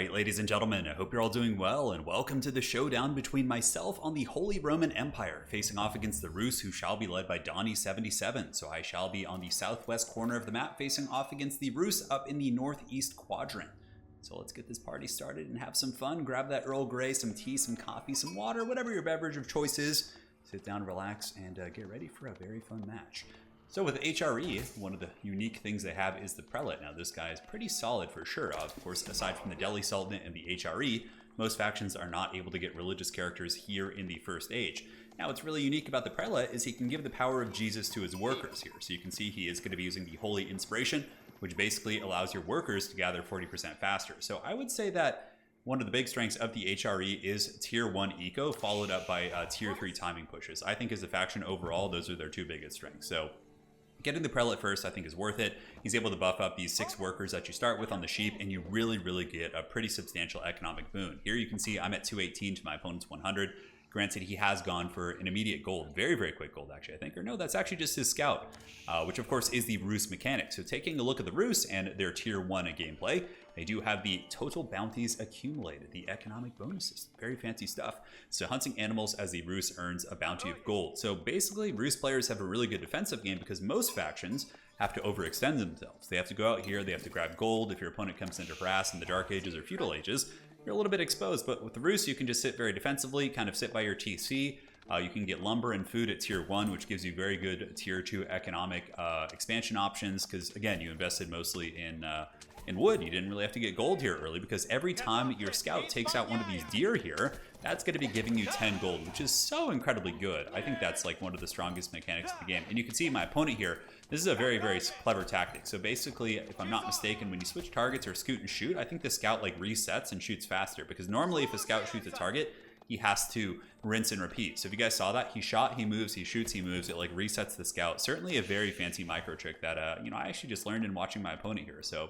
Alright, ladies and gentlemen, I hope you're all doing well, and welcome to the showdown between myself on the Holy Roman Empire, facing off against the Rus, who shall be led by Donnie77. So I shall be on the southwest corner of the map, facing off against the Rus up in the northeast quadrant. So let's get this party started and have some fun. Grab that Earl Grey, some tea, some coffee, some water, whatever your beverage of choice is. Sit down, relax, and get ready for a very fun match. So with HRE, one of the unique things they have is the Prelate. Now this guy is pretty solid for sure. Of course, aside from the Delhi Sultanate and the HRE, most factions are not able to get religious characters here in the First Age. Now what's really unique about the Prelate is he can give the power of Jesus to his workers here. So you can see he is going to be using the Holy Inspiration, which basically allows your workers to gather 40% faster. So I would say that one of the big strengths of the HRE is Tier 1 Eco, followed up by Tier 3 timing pushes. I think as a faction overall, those are their two biggest strengths. So getting the Prelate first, I think, is worth it. He's able to buff up these 6 workers that you start with on the sheep, and you really get a pretty substantial economic boon. Here you can see I'm at 218 to my opponent's 100. Granted, he has gone for an immediate gold. Very quick gold, actually, I think. Or no, that's actually just his scout, which, of course, is the Rus mechanic. So taking a look at the Rus and their Tier 1 gameplay, they do have the total bounties accumulated, the economic bonuses. Very fancy stuff. So hunting animals as the Rus earns a bounty of gold. So basically, Rus players have a really good defensive game because most factions have to overextend themselves. They have to go out here, they have to grab gold. If your opponent comes into harass in the Dark Ages or Feudal Ages, you're a little bit exposed. But with the Rus, you can just sit very defensively, kind of sit by your TC. You can get lumber and food at Tier 1, which gives you very good Tier 2 economic expansion options, because, again, you invested mostly in wood. You didn't really have to get gold here early, because every time your scout takes out one of these deer here, that's going to be giving you 10 gold, which is so incredibly good. I think that's like one of the strongest mechanics of the game. And you can see my opponent here, this is a very clever tactic. So basically, if I'm not mistaken, when you switch targets or scoot and shoot, I think the scout like resets and shoots faster, because normally if a scout shoots a target, he has to rinse and repeat. So if you guys saw that, he shot, he moves, he shoots, he moves, it like resets the scout. Certainly a very fancy micro trick that I actually just learned in watching my opponent here. So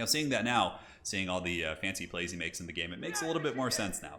seeing that now, seeing all the fancy plays he makes in the game, it makes a little bit more sense now.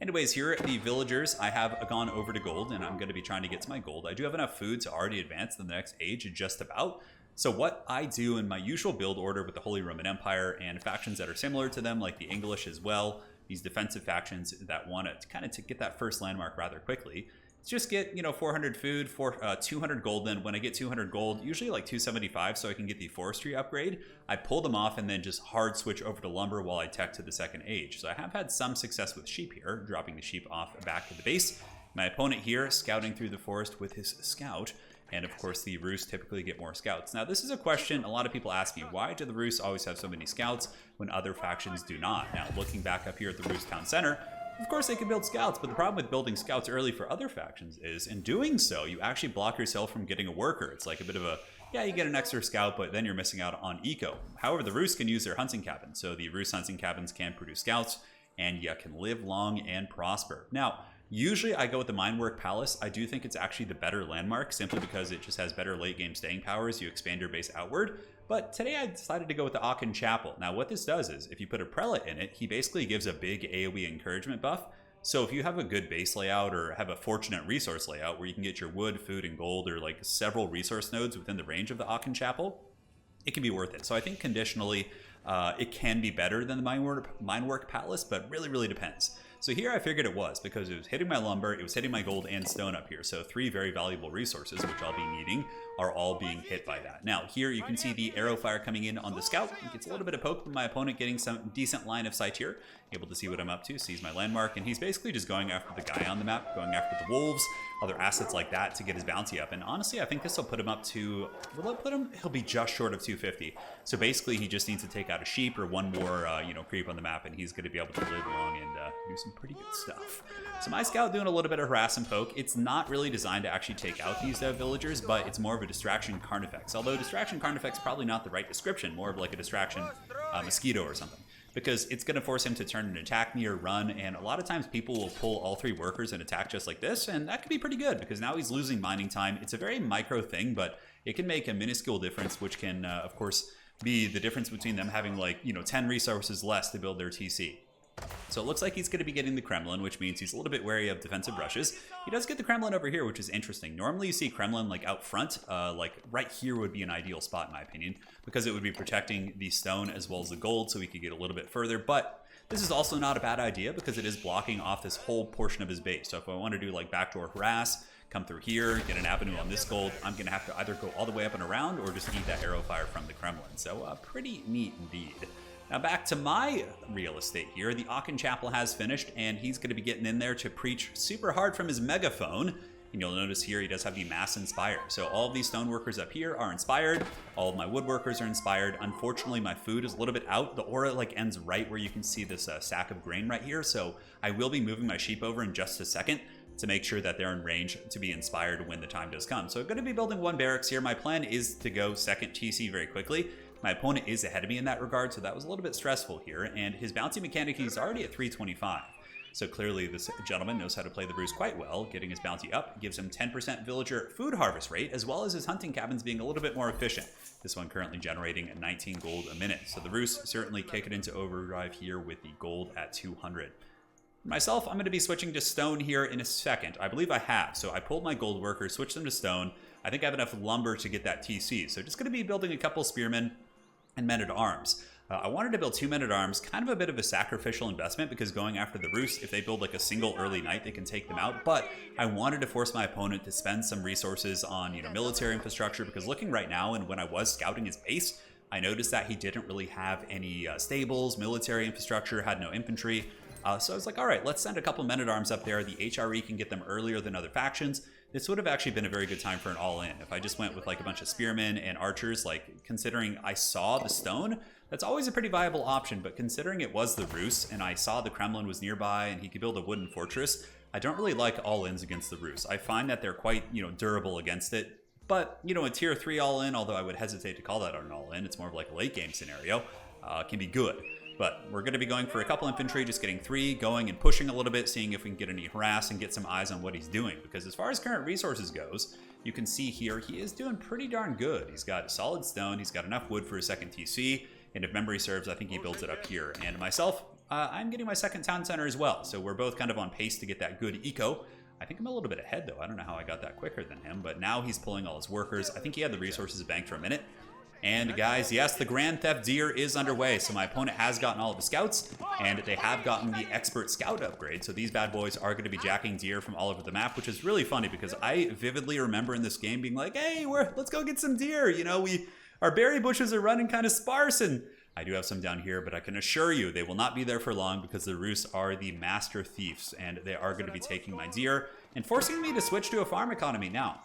Anyways, here at the villagers, I have gone over to gold, and I'm going to be trying to get to my gold. I do have enough food to already advance to the next age, just about. So what I do in my usual build order with the Holy Roman Empire and factions that are similar to them, like the English as well, these defensive factions that want to kind of get that first landmark rather quickly, just get 400 food for 200 gold. Then when I get 200 gold, usually like 275, so I can get the forestry upgrade, I pull them off and then just hard switch over to lumber while I tech to the second age. So I have had some success with sheep here, dropping the sheep off back to the base. My opponent here scouting through the forest with his scout, and of course the Rus typically get more scouts. Now this is a question a lot of people ask me: why do the Rus always have so many scouts when other factions do not? Now looking back up here at the Rus town center, of course they can build scouts, but the problem with building scouts early for other factions is, in doing so, you actually block yourself from getting a worker. It's like a bit of a, yeah, you get an extra scout, but then you're missing out on eco. However, the Rus can use their hunting cabins, so the Rus hunting cabins can produce scouts, and you can live long and prosper. Now, usually I go with the Minework Palace. I do think it's actually the better landmark, simply because it just has better late game staying powers. You expand your base outward. But today I decided to go with the Aachen Chapel. Now what this does is, if you put a Prelate in it, he basically gives a big AoE encouragement buff. So if you have a good base layout or have a fortunate resource layout where you can get your wood, food, and gold, or like several resource nodes within the range of the Aachen Chapel, it can be worth it. So I think conditionally, it can be better than the Minework Palace, but really depends. So here I figured it was, because it was hitting my lumber, it was hitting my gold and stone up here. So 3 very valuable resources, which I'll be needing, are all being hit by that. Now here you can see the arrow fire coming in on the scout. He gets a little bit of poke from my opponent, getting some decent line of sight here. Able to see what I'm up to, sees my landmark, and he's basically just going after the guy on the map, going after the wolves, other assets like that to get his bounty up. And honestly, I think this will put him up to, will it put him? He'll be just short of 250. So basically he just needs to take out a sheep or one more creep on the map, and he's going to be able to live long and do some pretty good stuff. So my scout doing a little bit of harass and poke. It's not really designed to actually take out these villagers, but it's more of a distraction carnifex. Although distraction carnifex probably not the right description, more of like a distraction mosquito or something, because it's going to force him to turn and attack me or run. And a lot of times people will pull all 3 workers and attack just like this, and that could be pretty good because now he's losing mining time. It's a very micro thing, but it can make a minuscule difference, which can of course be the difference between them having like 10 resources less to build their TC. So it looks like he's going to be getting the Kremlin, which means he's a little bit wary of defensive rushes. He does get the Kremlin over here, which is interesting. Normally you see Kremlin like out front, like right here would be an ideal spot in my opinion, because it would be protecting the stone as well as the gold, so we could get a little bit further. But This is also not a bad idea because it is blocking off this whole portion of his base. So if I want to do like backdoor harass, come through here, get an avenue on this gold, I'm going to have to either go all the way up and around or just eat that arrow fire from the Kremlin. So pretty neat indeed. Now back to my real estate here. The Aachen Chapel has finished, and he's going to be getting in there to preach super hard from his megaphone. And you'll notice here he does have the Mass Inspire. So all of these stoneworkers up here are inspired. All of my woodworkers are inspired. Unfortunately, my food is a little bit out. The aura like ends right where you can see this sack of grain right here. So I will be moving my sheep over in just a second to make sure that they're in range to be inspired when the time does come. So I'm going to be building one barracks here. My plan is to go second TC very quickly. My opponent is ahead of me in that regard, so that was a little bit stressful here. And his bounty mechanic, he's already at 325. So clearly this gentleman knows how to play the ruse quite well. Getting his bounty up gives him 10% villager food harvest rate, as well as his hunting cabins being a little bit more efficient. This one currently generating 19 gold a minute. So the ruse certainly kicking into overdrive here with the gold at 200. Myself, I'm going to be switching to stone here in a second. I believe I have. So I pulled my gold workers, switched them to stone. I think I have enough lumber to get that TC. So just going to be building a couple spearmen and men-at-arms. I wanted to build 2 men-at-arms, kind of a bit of a sacrificial investment because going after the roost, if they build like a single early knight, they can take them out. But I wanted to force my opponent to spend some resources on, military infrastructure, because looking right now and when I was scouting his base, I noticed that he didn't really have any stables, military infrastructure, had no infantry. So I was like, all right, let's send a couple men-at-arms up there. The HRE can get them earlier than other factions. This would have actually been a very good time for an all-in. If I just went with like a bunch of spearmen and archers, like considering I saw the stone, that's always a pretty viable option. But considering it was the Rus and I saw the Kremlin was nearby and he could build a wooden fortress, I don't really like all-ins against the Rus. I find that they're quite, durable against it. But, a tier 3 all-in, although I would hesitate to call that an all-in, it's more of like a late game scenario, can be good. But we're going to be going for a couple infantry, just getting 3, going and pushing a little bit, seeing if we can get any harass and get some eyes on what he's doing. Because as far as current resources goes, you can see here he is doing pretty darn good. He's got solid stone, he's got enough wood for a second TC, and if memory serves, I think he builds it up here. And myself, I'm getting my second town center as well, so we're both kind of on pace to get that good eco. I think I'm a little bit ahead though. I don't know how I got that quicker than him, but now he's pulling all his workers. I think he had the resources banked for a minute. And guys, yes, the Grand Theft Deer is underway. So my opponent has gotten all of the scouts, and they have gotten the expert scout upgrade. So these bad boys are going to be jacking deer from all over the map, which is really funny because I vividly remember in this game being like, hey, let's go get some deer. Our berry bushes are running kind of sparse, and I do have some down here, but I can assure you they will not be there for long because the Rus are the master thieves, and they are going to be taking my deer and forcing me to switch to a farm economy now.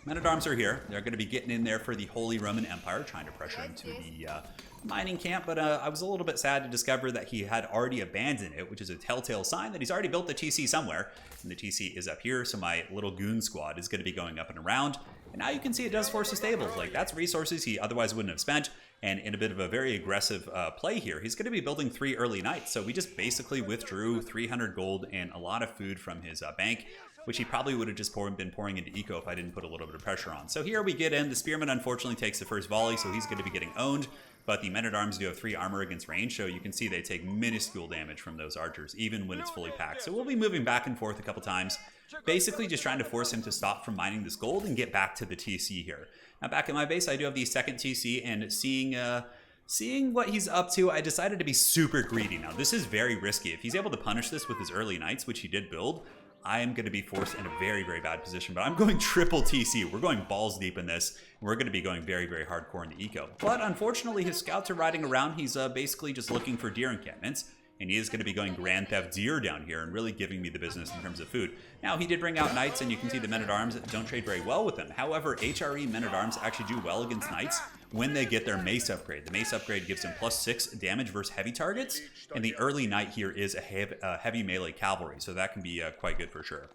Men-at-arms are here. They're going to be getting in there for the Holy Roman Empire, trying to pressure into the mining camp, but I was a little bit sad to discover that he had already abandoned it, which is a telltale sign that he's already built the TC somewhere, and the TC is up here, so my little goon squad is going to be going up and around. And now you can see it does force the stables. Like, that's resources he otherwise wouldn't have spent. And in a bit of a very aggressive play here, he's going to be building 3 early knights. So we just basically withdrew 300 gold and a lot of food from his bank, which he probably would have just been pouring into eco if I didn't put a little bit of pressure on. So here we get in. The spearman unfortunately takes the first volley, so he's going to be getting owned. But the men-at-arms do have 3 armor against range, so you can see they take minuscule damage from those archers, even when it's fully packed. So we'll be moving back and forth a couple times, basically just trying to force him to stop from mining this gold and get back to the TC here. Now back at my base, I do have the second TC, and seeing what he's up to, I decided to be super greedy. Now this is very risky. If he's able to punish this with his early knights, which he did build, I am going to be forced in a very, very bad position, but I'm going triple TC. We're going balls deep in this. We're going to be going very, very hardcore in the eco. But unfortunately, his scouts are riding around. He's basically just looking for deer encampments, and he is going to be going Grand Theft Deer down here and really giving me the business in terms of food. Now, he did bring out knights, and you can see the men-at-arms don't trade very well with them. However, HRE men-at-arms actually do well against knights when they get their mace upgrade. The mace upgrade gives them +6 damage versus heavy targets, and the early knight here is a heavy melee cavalry, so that can be quite good for sure.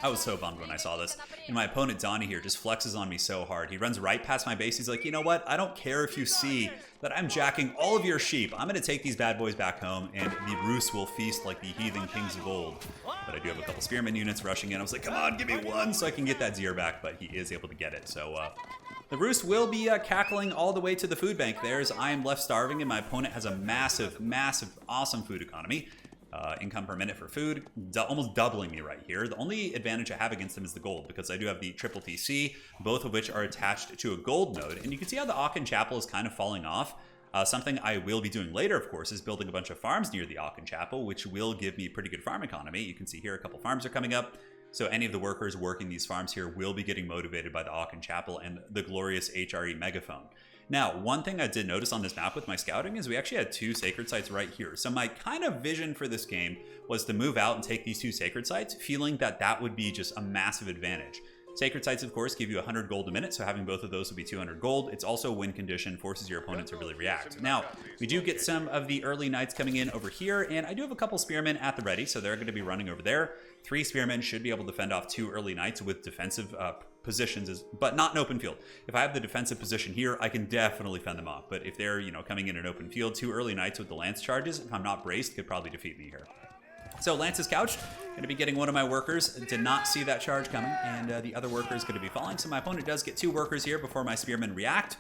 I was so bummed when I saw this. And my opponent, Donnie, here just flexes on me so hard. He runs right past my base. He's like, you know what? I don't care if you see that I'm jacking all of your sheep. I'm going to take these bad boys back home, and the Rus will feast like the heathen kings of old. But I do have a couple spearman units rushing in. I was like, come on, give me one so I can get that deer back. But he is able to get it. So the Rus will be cackling all the way to the food bank there as I am left starving, and my opponent has a massive, massive, awesome food economy. Income per minute for food, almost doubling me right here. The only advantage I have against them is the gold, because I do have the triple TC, both of which are attached to a gold node. And you can see how the Aachen Chapel is kind of falling off. Something I will be doing later, of course, is building a bunch of farms near the Aachen Chapel, which will give me pretty good farm economy. You can see here a couple farms are coming up. So any of the workers working these farms here will be getting motivated by the Aachen Chapel and the glorious HRE megaphone. Now, one thing I did notice on this map with my scouting is we actually had 2 sacred sites right here. So my kind of vision for this game was to move out and take these 2 sacred sites, feeling that that would be just a massive advantage. Sacred sites, of course, give you 100 gold a minute, so having both of those would be 200 gold. It's also a win condition, forces your opponent to really react. Now, we do get some of the early knights coming in over here, and I do have a couple spearmen at the ready, so they're going to be running over there. 3 spearmen should be able to fend off 2 early knights with defensive positions, but not in open field. If I have the defensive position here, I can definitely fend them off, but if they're, coming in an open field, 2 early knights with the lance charges, if I'm not braced, could probably defeat me here. So Lance is couched, going to be getting one of my workers. Did not see that charge coming, and the other worker is going to be falling. So my opponent does get 2 workers here before my spearmen react.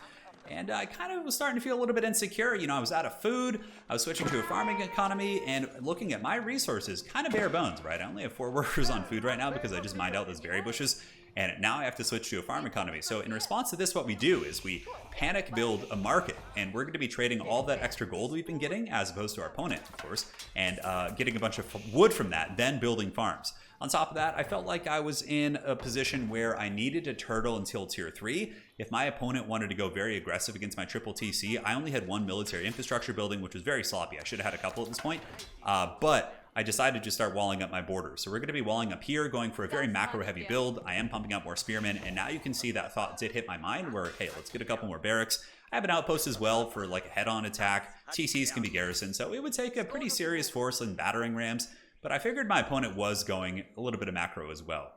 And I kind of was starting to feel a little bit insecure. I was out of food, I was switching to a farming economy, and looking at my resources, kind of bare bones, right? I only have 4 workers on food right now because I just mined out those berry bushes. And now I have to switch to a farm economy. So in response to this, what we do is we panic build a market, and we're going to be trading all that extra gold we've been getting, as opposed to our opponent, of course, and getting a bunch of wood from that, then building farms. On top of that, I felt like I was in a position where I needed to turtle until tier 3. If my opponent wanted to go very aggressive against my triple TC, I only had 1 military infrastructure building, which was very sloppy. I should have had a couple at this point, but I decided to start walling up my borders. So we're going to be walling up here, going for a very macro heavy build. I am pumping out more spearmen, and now you can see that thought did hit my mind where, hey, let's get a couple more barracks. I have an outpost as well for like a head-on attack. TCs can be garrisoned, so it would take a pretty serious force and battering rams, but I figured my opponent was going a little bit of macro as well.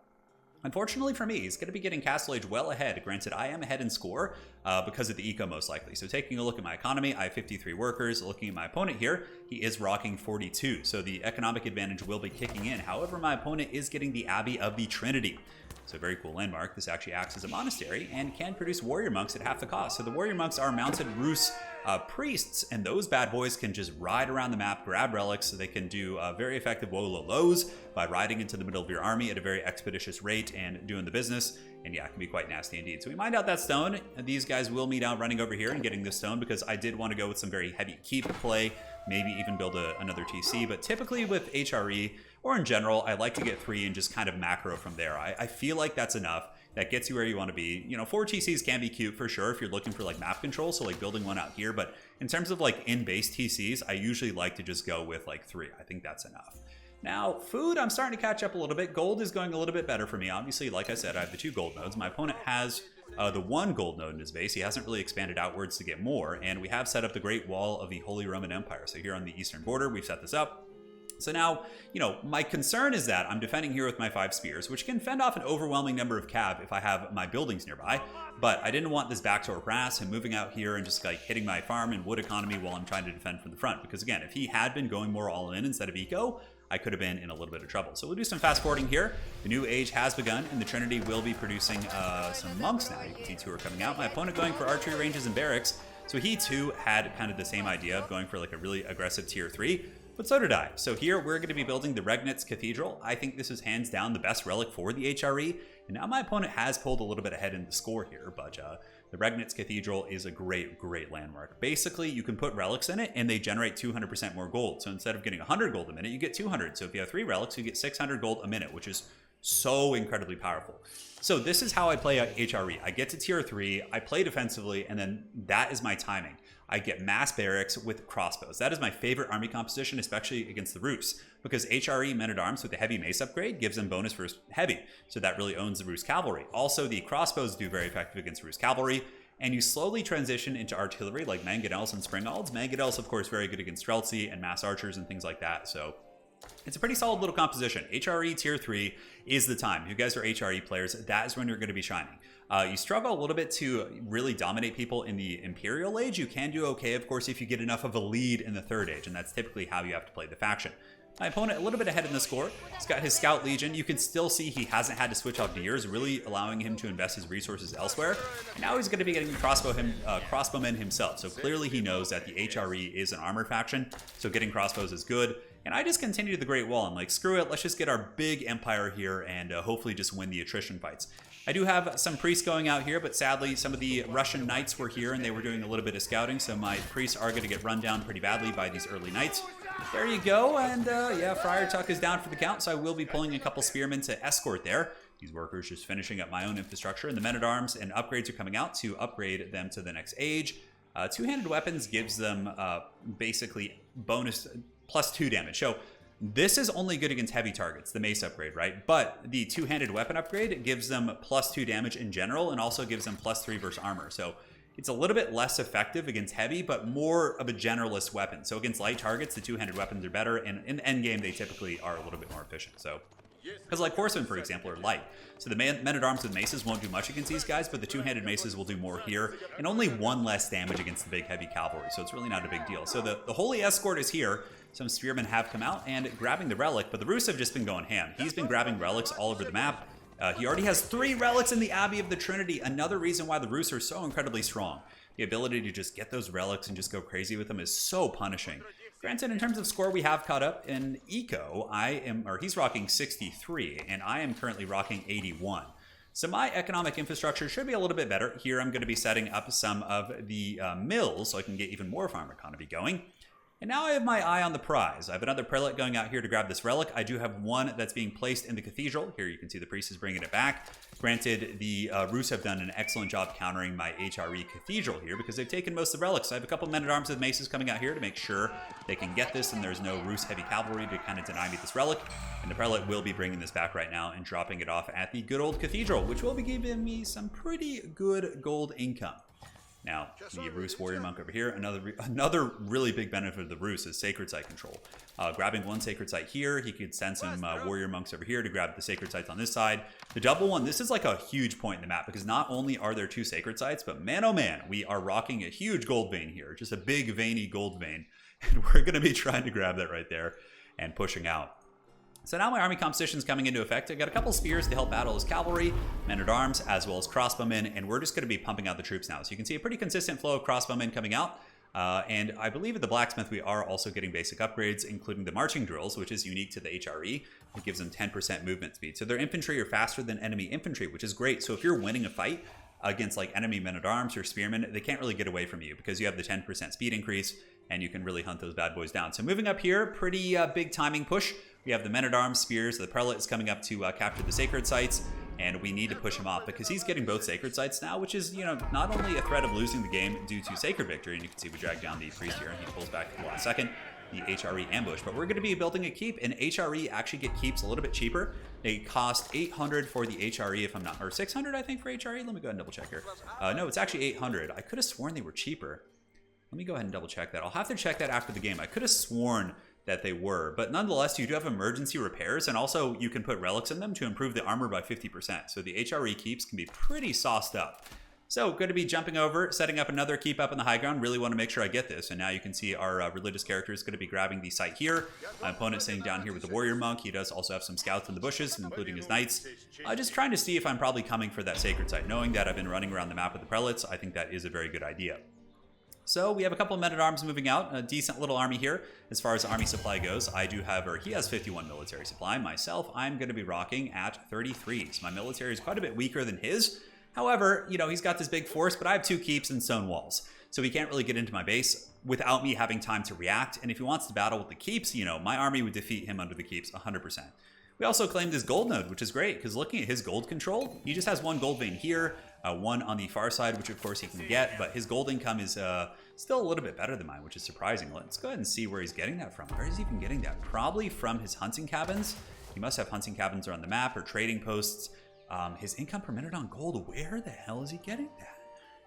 Unfortunately for me, he's going to be getting Castle Age well ahead. Granted, I am ahead in score because of the eco most likely. So taking a look at my economy, I have 53 workers. Looking at my opponent here, he is rocking 42. So the economic advantage will be kicking in. However, my opponent is getting the Abbey of the Trinity. So very cool landmark. This actually acts as a monastery and can produce warrior monks at half the cost. So the warrior monks are mounted Rus priests, and those bad boys can just ride around the map, grab relics, so they can do very effective Wolo-Los by riding into the middle of your army at a very expeditious rate and doing the business. And yeah, it can be quite nasty indeed. So we mined out that stone. These guys will meet out running over here and getting this stone because I did want to go with some very heavy keep play, maybe even build another TC. But typically with HRE, or in general, I like to get 3 and just kind of macro from there. I feel like that's enough. That gets you where you want to be. 4 TCs can be cute for sure if you're looking for like map control, so like building one out here. But in terms of like in-base TCs, I usually like to just go with like 3. I think that's enough. Now, food, I'm starting to catch up a little bit. Gold is going a little bit better for me. Obviously, like I said, I have the 2 gold nodes. My opponent has the 1 gold node in his base. He hasn't really expanded outwards to get more. And we have set up the Great Wall of the Holy Roman Empire. So here on the eastern border, we've set this up. So now, my concern is that I'm defending here with my 5 spears, which can fend off an overwhelming number of cav if I have my buildings nearby. But I didn't want this backdoor harass, him moving out here and just like hitting my farm and wood economy while I'm trying to defend from the front. Because again, if he had been going more all in instead of eco, I could have been in a little bit of trouble. So we'll do some fast forwarding here. The new age has begun, and the Trinity will be producing some monks now. You can see 2 are coming out. My opponent going for archery ranges and barracks. So he too had kind of the same idea of going for like a really aggressive tier 3. But so did I. So here we're going to be building the Regnitz Cathedral. I think this is hands down the best relic for the HRE. And now my opponent has pulled a little bit ahead in the score here, but the Regnitz Cathedral is a great landmark. Basically, you can put relics in it and they generate 200% more gold. So instead of getting 100 gold a minute, you get 200. So if you have 3 relics, you get 600 gold a minute, which is so incredibly powerful. So this is how I play HRE. I get to tier 3, I play defensively, and then that is my timing. I get mass barracks with crossbows. That is my favorite army composition, especially against the Rus, because HRE men-at-arms with the heavy mace upgrade gives them bonus for heavy, so that really owns the Rus cavalry. Also, the crossbows do very effective against Rus cavalry, and you slowly transition into artillery like Mangonels and Springalds. Mangonels, of course, very good against Streltsy and mass archers and things like that, so it's a pretty solid little composition. HRE tier 3 is the time. If you guys are HRE players, that is when you're going to be shining. You struggle a little bit to really dominate people in the Imperial Age. You can do okay, of course, if you get enough of a lead in the Third Age, and that's typically how you have to play the faction. My opponent a little bit ahead in the score. He's got his Scout Legion. You can still see he hasn't had to switch off gears, really allowing him to invest his resources elsewhere. And now he's going to be getting crossbowmen himself. So clearly he knows that the HRE is an armor faction, so getting crossbows is good. And I just continue the Great Wall. I'm like, screw it, let's just get our big empire here and hopefully just win the attrition fights. I do have some priests going out here, but sadly some of the Russian knights were here and they were doing a little bit of scouting, so my priests are going to get run down pretty badly by these early knights. There you go, and yeah, Friar Tuck is down for the count, so I will be pulling a couple spearmen to escort there. These workers just finishing up my own infrastructure, and the men-at-arms and upgrades are coming out to upgrade them to the next age. Two-handed weapons gives them basically bonus +2 damage. So this is only good against heavy targets, the mace upgrade, right? But the two-handed weapon upgrade gives them +2 damage in general and also gives them +3 versus armor. So it's a little bit less effective against heavy, but more of a generalist weapon. So against light targets, the two-handed weapons are better, and in the end game, they typically are a little bit more efficient. So, because like horsemen, for example, are light. So the men-at-arms with maces won't do much against these guys, but the two-handed maces will do more here, and only 1 less damage against the big heavy cavalry. So it's really not a big deal. So the Holy Escort is here. Some spearmen have come out and grabbing the relic, but the Rus have just been going ham. He's been grabbing relics all over the map. He already has 3 relics in the Abbey of the Trinity. Another reason why the Rus are so incredibly strong. The ability to just get those relics and just go crazy with them is so punishing. Granted, in terms of score, we have caught up. In Eco, he's rocking 63, and I am currently rocking 81. So my economic infrastructure should be a little bit better. Here I'm going to be setting up some of the mills so I can get even more farm economy going. And now I have my eye on the prize. I have another prelate going out here to grab this relic. I do have one that's being placed in the cathedral. Here you can see the priest is bringing it back. Granted, the Rus have done an excellent job countering my HRE cathedral here because they've taken most of the relics. I have a couple men-at-arms with maces coming out here to make sure they can get this and there's no Rus heavy cavalry to kind of deny me this relic. And the prelate will be bringing this back right now and dropping it off at the good old cathedral, which will be giving me some pretty good gold income. Now, the Rus warrior monk over here, another really big benefit of the Rus is sacred site control. Grabbing one sacred site here, he could send some warrior monks over here to grab the sacred sites on this side. The double one, this is like a huge point in the map because not only are there 2 sacred sites, but man oh man, we are rocking a huge gold vein here, just a big veiny gold vein. And we're going to be trying to grab that right there and pushing out. So now my army composition is coming into effect. I got a couple spears to help battle as cavalry, men-at-arms, as well as crossbowmen, and we're just going to be pumping out the troops now. So you can see a pretty consistent flow of crossbowmen coming out. And I believe at the blacksmith we are also getting basic upgrades, including the marching drills, which is unique to the HRE. It gives them 10% movement speed. So their infantry are faster than enemy infantry, which is great. So if you're winning a fight against like enemy men-at-arms or spearmen, they can't really get away from you because you have the 10% speed increase and you can really hunt those bad boys down. So moving up here, pretty big timing push. We have the men-at-arms spears. The prelate is coming up to capture the sacred sites, and we need to push him off because he's getting both sacred sites now, which is, you know, not only a threat of losing the game due to sacred victory, and you can see we drag down the priest here, and he pulls back for 1 second, the HRE ambush, but we're going to be building a keep, and HRE actually get keeps a little bit cheaper. They cost 800 for the HRE, if I'm not, or 600 I think for HRE. Let me go ahead and double check here. No, it's actually 800. I could have sworn they were cheaper. Let me go ahead and double check that. I'll have to check that after the game. I could have sworn that they were, but nonetheless, you do have emergency repairs, and also you can put relics in them to improve the armor by 50%. So the HRE keeps can be pretty sauced up. So going to be jumping over, setting up another keep up in the high ground. Really want to make sure I get this. And now you can see our religious character is going to be grabbing the site here. My opponent sitting down here with the warrior monk. He does also have some scouts in the bushes, including his knights. Just trying to see if I'm probably coming for that sacred site. Knowing that I've been running around the map with the prelates, I think that is a very good idea. So we have a couple of men-at-arms moving out, a decent little army here. As far as army supply goes, I do have, or he has 51 military supply. Myself, I'm going to be rocking at 33. So my military is quite a bit weaker than his. However, you know, he's got this big force, but I have 2 keeps and stone walls. So he can't really get into my base without me having time to react. And if he wants to battle with the keeps, you know, my army would defeat him under the keeps 100%. We also claimed his gold node, which is great, because looking at his gold control, he just has 1 gold vein here, 1 on the far side, which of course he can get, but his gold income is still a little bit better than mine, which is surprising. Let's go ahead and see where he's getting that from. Where is he even getting that? Probably from his hunting cabins. He must have hunting cabins around the map or trading posts. His income per minute on gold, where the hell is he getting that?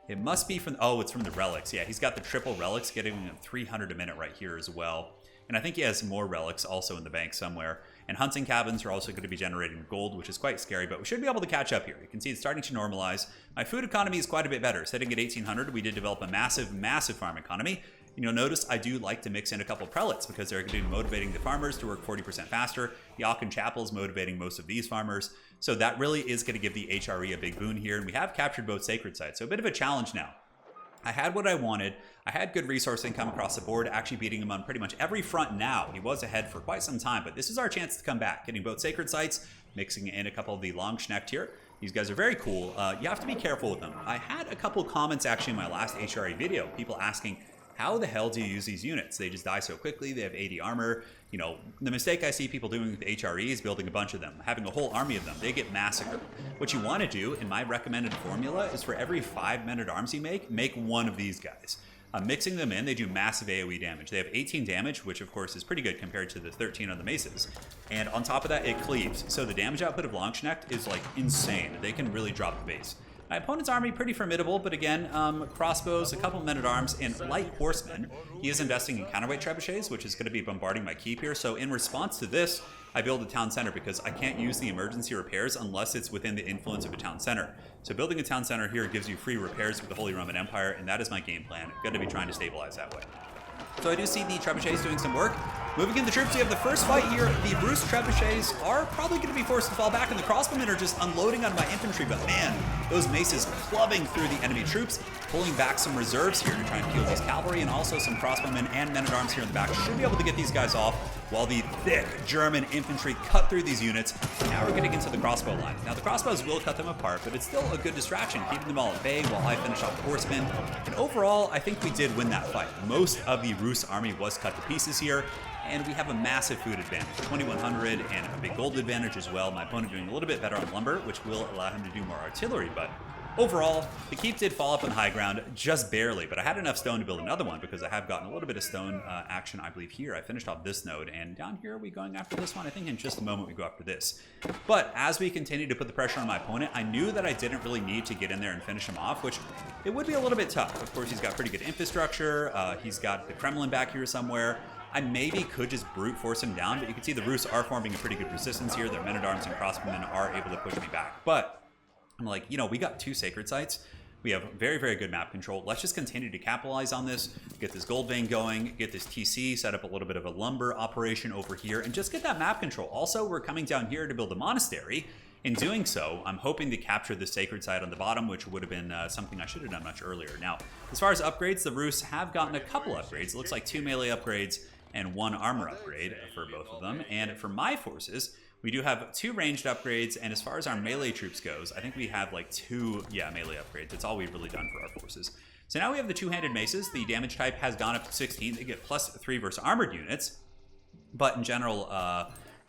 It must be from, oh, it's from the relics. Yeah, he's got the triple relics, getting him 300 a minute right here as well. And I think he has more relics also in the bank somewhere. And hunting cabins are also going to be generating gold, which is quite scary, but we should be able to catch up here. You can see it's starting to normalize. My food economy is quite a bit better. Sitting at 1800, we did develop a massive, massive farm economy. And you'll notice I do like to mix in a couple of prelates because they're going to be motivating the farmers to work 40% faster. The Aachen Chapel is motivating most of these farmers. So that really is going to give the HRE a big boon here. And we have captured both sacred sites. So a bit of a challenge now. I had what I wanted. I had good resource income across the board, actually beating him on pretty much every front now. He was ahead for quite some time, but this is our chance to come back, getting both sacred sites, mixing in a couple of the long schnecht here. These guys are very cool. You have to be careful with them. I had a couple comments actually in my last HRE video, people asking, how the hell do you use these units? They just die so quickly, they have 80 armor. You know, the mistake I see people doing with HRE is building a bunch of them, having a whole army of them. They get massacred. What you want to do, in my recommended formula, is for every 5 men-at-arms you make one of these guys. Mixing them in, they do massive AoE damage. They have 18 damage, which of course is pretty good compared to the 13 on the maces. And on top of that, it cleaves. So the damage output of Longschnecht is like insane. They can really drop the base. My opponent's army pretty formidable, but again, crossbows, a couple men-at-arms, and light horsemen. He is investing in counterweight trebuchets, which is going to be bombarding my keep here. So in response to this, I build a town center because I can't use the emergency repairs unless it's within the influence of a town center. So building a town center here gives you free repairs with the Holy Roman Empire, and that is my game plan. Going to be trying to stabilize that way. So I do see the trebuchets doing some work. Moving in the troops, we have the first fight here. The Rus trebuchets are probably going to be forced to fall back, and the crossbowmen are just unloading on my infantry. But man, those maces clubbing through the enemy troops, pulling back some reserves here to try and peel these cavalry, and also some crossbowmen and men-at-arms here in the back. Should be able to get these guys off while the thick German infantry cut through these units. Now we're getting into the crossbow line. Now the crossbows will cut them apart, but it's still a good distraction, keeping them all at bay while I finish off the horsemen. And overall, I think we did win that fight. Most of the Rus army was cut to pieces here, and we have a massive food advantage, 2100, and a big gold advantage as well. My opponent doing a little bit better on lumber, which will allow him to do more artillery, but overall, the keep did fall up on high ground, just barely, but I had enough stone to build another one because I have gotten a little bit of stone action, I believe, here. I finished off this node, and down here, are we going after this one? I think in just a moment we go after this. But as we continue to put the pressure on my opponent, I knew that I didn't really need to get in there and finish him off, which it would be a little bit tough. Of course, he's got pretty good infrastructure. He's got the Kremlin back here somewhere. I maybe could just brute force him down, but you can see the Rus are forming a pretty good resistance here. Their men-at-arms and crossbowmen are able to push me back. But I'm like, you know, we got 2 sacred sites. We have very, very good map control. Let's just continue to capitalize on this, get this gold vein going, get this TC, set up a little bit of a lumber operation over here, and just get that map control. Also, we're coming down here to build a monastery. In doing so, I'm hoping to capture the sacred site on the bottom, which would have been something I should have done much earlier. Now, as far as upgrades, the Rus have gotten a couple upgrades. It looks like 2 melee upgrades and 1 armor upgrade for both of them. And for my forces, we do have 2 ranged upgrades, and as far as our melee troops goes, I think we have like 2, melee upgrades. That's all we've really done for our forces. So now we have the 2-handed maces. The damage type has gone up to 16. They get +3 versus armored units. But in general,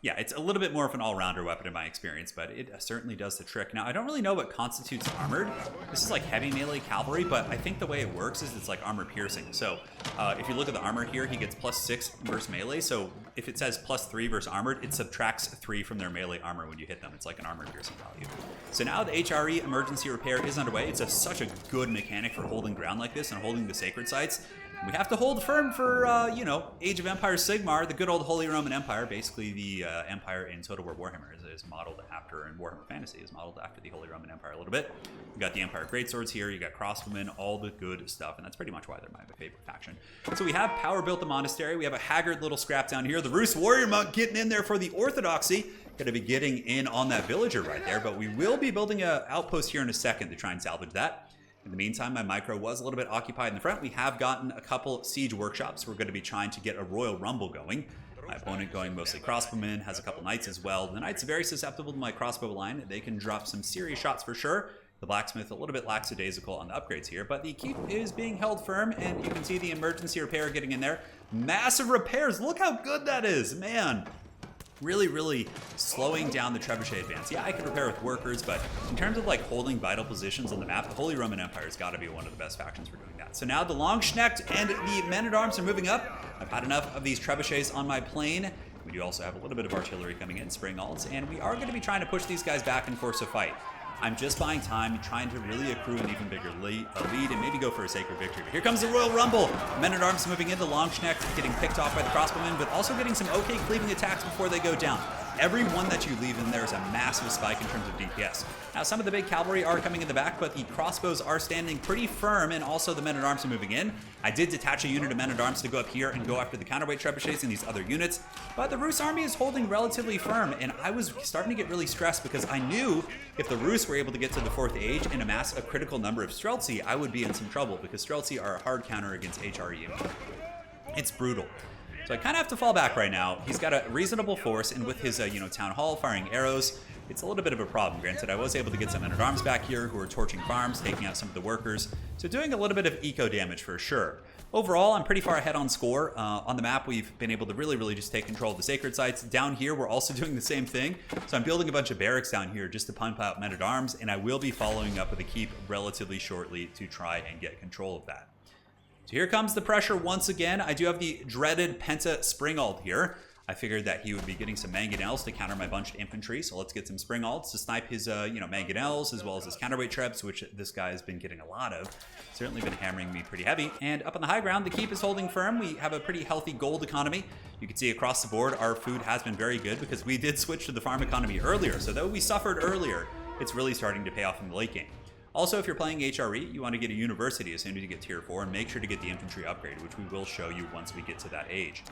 yeah, it's a little bit more of an all-rounder weapon in my experience, but it certainly does the trick. Now, I don't really know what constitutes armored. This is like heavy melee cavalry, but I think the way it works is it's like armor piercing. So if you look at the armor here, he gets +6 versus melee. So if it says +3 versus armored, it subtracts 3 from their melee armor when you hit them. It's like an armor piercing value. So now the HRE emergency repair is underway. It's such a good mechanic for holding ground like this and holding the sacred sites. We have to hold firm for, you know, Age of Empires Sigmar, the good old Holy Roman Empire. Basically, the empire in Total War Warhammer is modeled after, and Warhammer Fantasy is modeled after the Holy Roman Empire a little bit. You got the Empire Greatswords here, you got crossbowmen, all the good stuff, and that's pretty much why they're my favorite faction. So we have power built the monastery. We have a haggard little scrap down here. The Rus warrior monk getting in there for the orthodoxy. Going to be getting in on that villager right there, but we will be building an outpost here in a second to try and salvage that. In the meantime, my micro was a little bit occupied in the front. We have gotten a couple siege workshops. We're going to be trying to get a royal rumble going. My opponent going mostly crossbowmen, has a couple knights as well. The knights are very susceptible to my crossbow line. They can drop some serious shots for sure. The blacksmith a little bit lackadaisical on the upgrades here, but the keep is being held firm, and you can see the emergency repair getting in there. Massive repairs. Look how good that is, man. Really, really slowing down the trebuchet advance. Yeah, I could repair with workers, but in terms of like holding vital positions on the map, the Holy Roman Empire has got to be one of the best factions for doing that. So now the Longschnecht and the men-at-arms are moving up. I've had enough of these trebuchets on my plane. We do also have a little bit of artillery coming in, spring alts, and we are going to be trying to push these guys back and force a fight. I'm just buying time, trying to really accrue an even bigger lead and maybe go for a sacred victory. But here comes the Royal Rumble. Men-at-arms moving into Longschnecht, getting picked off by the crossbowmen, but also getting some okay cleaving attacks before they go down. Every one that you leave in there is a massive spike in terms of DPS. Now, some of the big cavalry are coming in the back, but the crossbows are standing pretty firm, and also the men-at-arms are moving in. I did detach a unit of men-at-arms to go up here and go after the counterweight trebuchets and these other units, but the Rus army is holding relatively firm, and I was starting to get really stressed because I knew if the Rus were able to get to the 4th age and amass a critical number of Streltsy, I would be in some trouble because Streltsy are a hard counter against HRE. It's brutal. So I kind of have to fall back right now. He's got a reasonable force, and with his, town hall firing arrows, it's a little bit of a problem. Granted, I was able to get some men-at-arms back here who are torching farms, taking out some of the workers, so doing a little bit of eco damage for sure. Overall, I'm pretty far ahead on score. On the map, we've been able to really just take control of the sacred sites. Down here, we're also doing the same thing. So I'm building a bunch of barracks down here just to pump out men-at-arms, and I will be following up with a keep relatively shortly to try and get control of that. So here comes the pressure once again. I do have the dreaded Penta Springald here. I figured that he would be getting some mangonels to counter my bunched infantry, so let's get some Springalds to snipe his, mangonels as well as his counterweight trebs, which this guy has been getting a lot of. Certainly been hammering me pretty heavy. And up on the high ground, the keep is holding firm. We have a pretty healthy gold economy. You can see across the board, our food has been very good because we did switch to the farm economy earlier. So though we suffered earlier, it's really starting to pay off in the late game. Also, if you're playing HRE, you want to get a university as soon as you get tier 4, and make sure to get the infantry upgrade, which we will show you once we get to that age.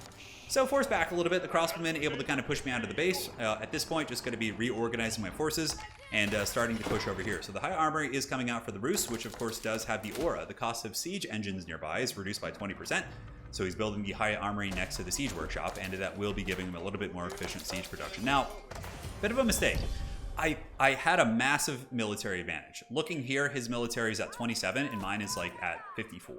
So force back a little bit, the crossbowmen able to kind of push me out of the base. At this point, just going to be reorganizing my forces and starting to push over here. So the high armory is coming out for the Rus, which of course does have the aura. The cost of siege engines nearby is reduced by 20%. So he's building the high armory next to the siege workshop, and that will be giving him a little bit more efficient siege production. Now, bit of a mistake. I had a massive military advantage. Looking here, his military is at 27 and mine is like at 54.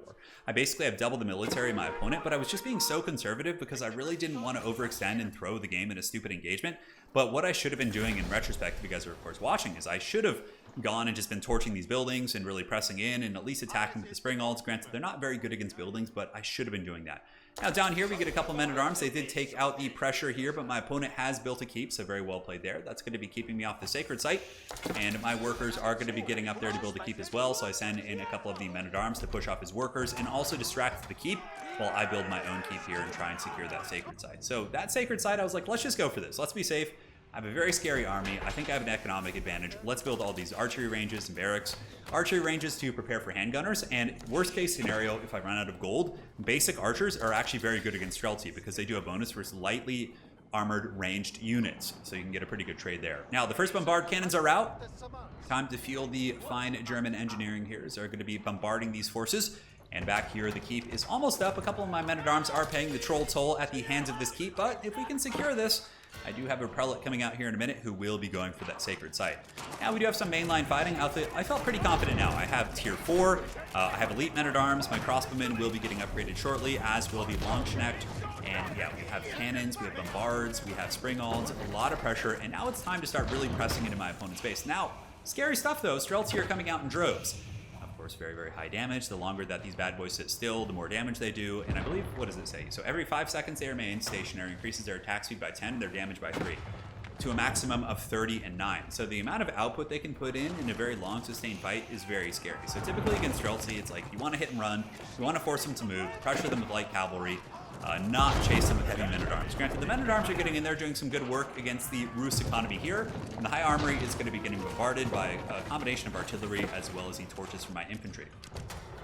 I basically have double the military of my opponent, but I was just being so conservative because I really didn't want to overextend and throw the game in a stupid engagement. But what I should have been doing in retrospect, if you guys are of course watching, is I should have gone and just been torching these buildings and really pressing in and at least attacking with the Springalds. Granted, they're not very good against buildings, but I should have been doing that. Now down here, we get a couple men-at-arms. They did take out the pressure here, but my opponent has built a keep, so very well played there. That's going to be keeping me off the sacred site, and my workers are going to be getting up there to build a keep as well, so I send in a couple of the men-at-arms to push off his workers and also distract the keep while I build my own keep here and try and secure that sacred site. So that sacred site, I was like, let's just go for this. Let's be safe. I have a very scary army. I think I have an economic advantage. Let's build all these archery ranges and barracks. Archery ranges to prepare for handgunners, and worst case scenario, if I run out of gold, basic archers are actually very good against Streltsy because they do a bonus for lightly armored ranged units, so you can get a pretty good trade there. Now, the first bombard cannons are out. Time to feel the fine German engineering here as they're going to be bombarding these forces. And back here, the keep is almost up. A couple of my men-at-arms are paying the troll toll at the hands of this keep, but if we can secure this, I do have a prelate coming out here in a minute who will be going for that sacred site. Now we do have some mainline fighting out there. I felt pretty confident now. I have tier 4, I have elite men-at-arms, my crossbowmen will be getting upgraded shortly, as will the Longschnecht. And yeah, we have cannons, we have bombards, we have Springalds, a lot of pressure, and now it's time to start really pressing into my opponent's base. Now, scary stuff though, Streltsy are coming out in droves. Very high damage. The longer that these bad boys sit still, the more damage they do. And I believe, what does it say? So every 5 seconds they remain stationary, increases their attack speed by 10 and their damage by 3 to a maximum of 30 and 9. So the amount of output they can put in a very long sustained fight is very scary. So typically against Streltsy, it's like you want to hit and run, you want to force them to move, pressure them with light cavalry, not chase them with heavy men-at-arms. Granted, the men-at-arms are getting in there doing some good work against the Rus economy here, and the high armory is going to be getting bombarded by a combination of artillery as well as the torches from my infantry.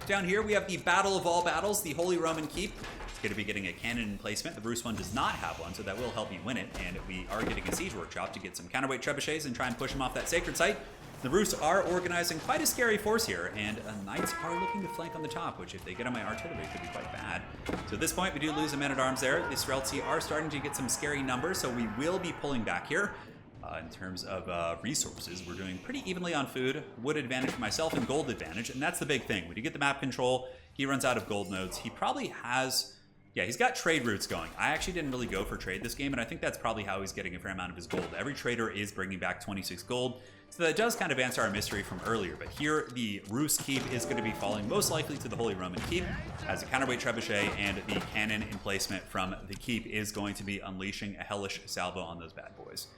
Down here, we have the battle of all battles, the Holy Roman Keep. It's going to be getting a cannon emplacement. The Rus one does not have one, so that will help me win it, and we are getting a siege workshop to get some counterweight trebuchets and try and push them off that sacred site. The Rus are organizing quite a scary force here, and knights are looking to flank on the top, which if they get on my artillery could be quite bad. So at this point, we do lose a men-at-arms there. The Streltsy are starting to get some scary numbers, so we will be pulling back here. In terms of resources, we're doing pretty evenly on food, wood advantage for myself, and gold advantage, and that's the big thing. When you get the map control, he runs out of gold nodes. He probably has... Yeah, he's got trade routes going. I actually didn't really go for trade this game, and I think that's probably how he's getting a fair amount of his gold. Every trader is bringing back 26 gold, so that does kind of answer our mystery from earlier. But here, the Rus Keep is going to be falling most likely to the Holy Roman Keep, as a counterweight trebuchet, and the cannon emplacement from the Keep is going to be unleashing a hellish salvo on those bad boys.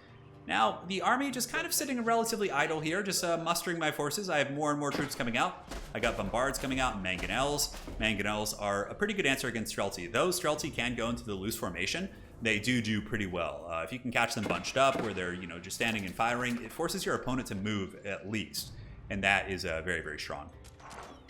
Now, the army just kind of sitting relatively idle here, just mustering my forces. I have more and more troops coming out. I got bombards coming out and mangonels. Mangonels are a pretty good answer against Streltsy. Though Streltsy can go into the loose formation, they do pretty well. If you can catch them bunched up where they're, just standing and firing, it forces your opponent to move at least. And that is very strong.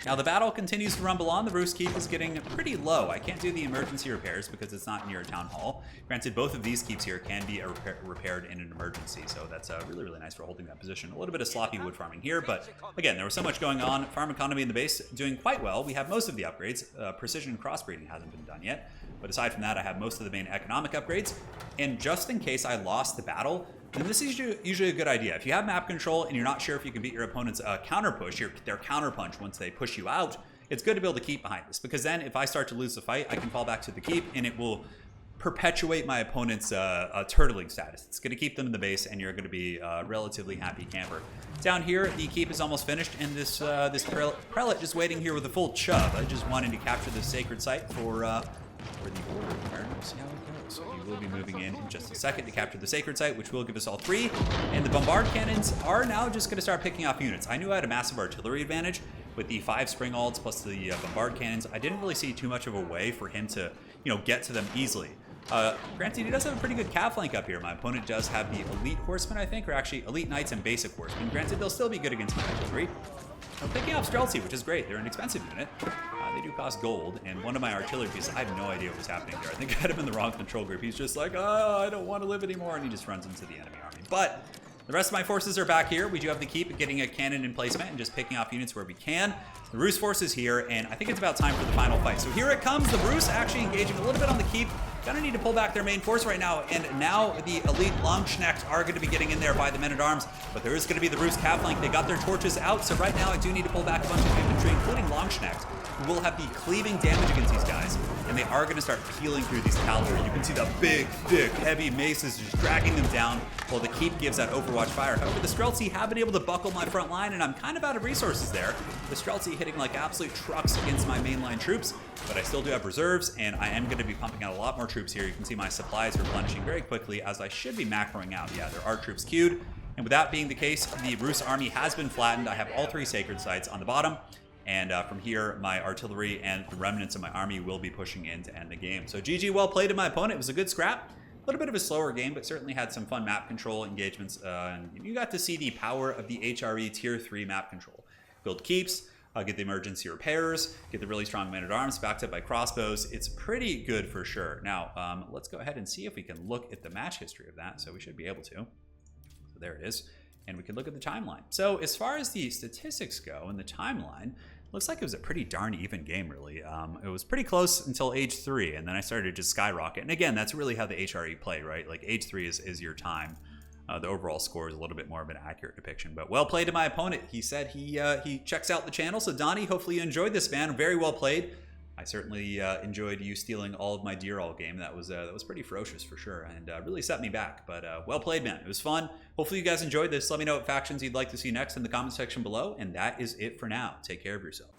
Now the battle continues to rumble on. The Rus Keep is getting pretty low. I can't do the emergency repairs because it's not near a town hall. Granted, both of these keeps here can be repaired in an emergency, so that's really nice for holding that position. A little bit of sloppy wood farming here, but again, there was so much going on. Farm economy in the base doing quite well. We have most of the upgrades. Precision crossbreeding hasn't been done yet, but aside from that, I have most of the main economic upgrades. And just in case I lost the battle, And this is usually a good idea. If you have map control and you're not sure if you can beat your opponent's counter push, their counter punch once they push you out, it's good to be able to keep behind this, because then if I start to lose the fight, I can fall back to the keep and it will perpetuate my opponent's turtling status. It's going to keep them in the base, and you're going to be a relatively happy camper. Down here, the keep is almost finished, and this prelate just waiting here with a full chub. I just wanted to capture the sacred site for the order. We'll see how it goes. So he will be moving in just a second to capture the sacred site, which will give us all 3. And the bombard cannons are now just going to start picking off units. I knew I had a massive artillery advantage with the 5 spring alts plus the bombard cannons. I didn't really see too much of a way for him to, get to them easily. Granted, he does have a pretty good cav flank up here. My opponent does have the elite horsemen, I think, or actually elite knights and basic horsemen. Granted, they'll still be good against my artillery. I'm picking up Streltsy, which is great. They're an expensive unit. They do cost gold, and one of my artillery pieces, I have no idea what was happening there. I think I had him in the wrong control group. He's just like, oh, I don't want to live anymore, and he just runs into the enemy army. But the rest of my forces are back here. We do have the keep, getting a cannon in placement and just picking off units where we can. The Rus force is here, and I think it's about time for the final fight. So here it comes. The Rus actually engaging a little bit on the keep. Gonna need to pull back their main force right now, and now the elite Langschnechts are going to be getting in there by the men-at-arms, but there is going to be the Rus cav flank. They got their torches out, so right now I do need to pull back a bunch of infantry, including Langschnechts, who will have the cleaving damage against these guys, and they are going to start peeling through these cavalry. You can see the big, thick, heavy maces just dragging them down while the keep gives that overwatch fire. However, the Streltsy have been able to buckle my front line, and I'm kind of out of resources there. The Streltsy hitting like absolute trucks against my mainline troops, but I still do have reserves, and I am going to be pumping out a lot more troops here. You can see my supplies are replenishing very quickly, as I should be macroing out. Yeah, there are troops queued, and with that being the case, the Rus army has been flattened. I have all 3 sacred sites on the bottom, and from here, my artillery and the remnants of my army will be pushing in to end the game. So GG, well played to my opponent. It was a good scrap. A little bit of a slower game, but certainly had some fun map control engagements, and you got to see the power of the HRE Tier 3 map control. Build keeps, get the emergency repairs, get the really strong men-at-arms backed up by crossbows. It's pretty good for sure. Now, let's go ahead and see if we can look at the match history of that. So we should be able to. So there it is. And we can look at the timeline. So as far as the statistics go in the timeline, looks like it was a pretty darn even game, really. It was pretty close until age 3, and then I started to just skyrocket. And again, that's really how the HRE play, right? Like age 3 is your time. The overall score is a little bit more of an accurate depiction, but well played to my opponent. He said he checks out the channel. So Donnie, hopefully you enjoyed this, man. Very well played. I certainly enjoyed you stealing all of my deer all game. That was pretty ferocious for sure, and really set me back. But well played, man. It was fun. Hopefully you guys enjoyed this. Let me know what factions you'd like to see next in the comment section below. And that is it for now. Take care of yourself.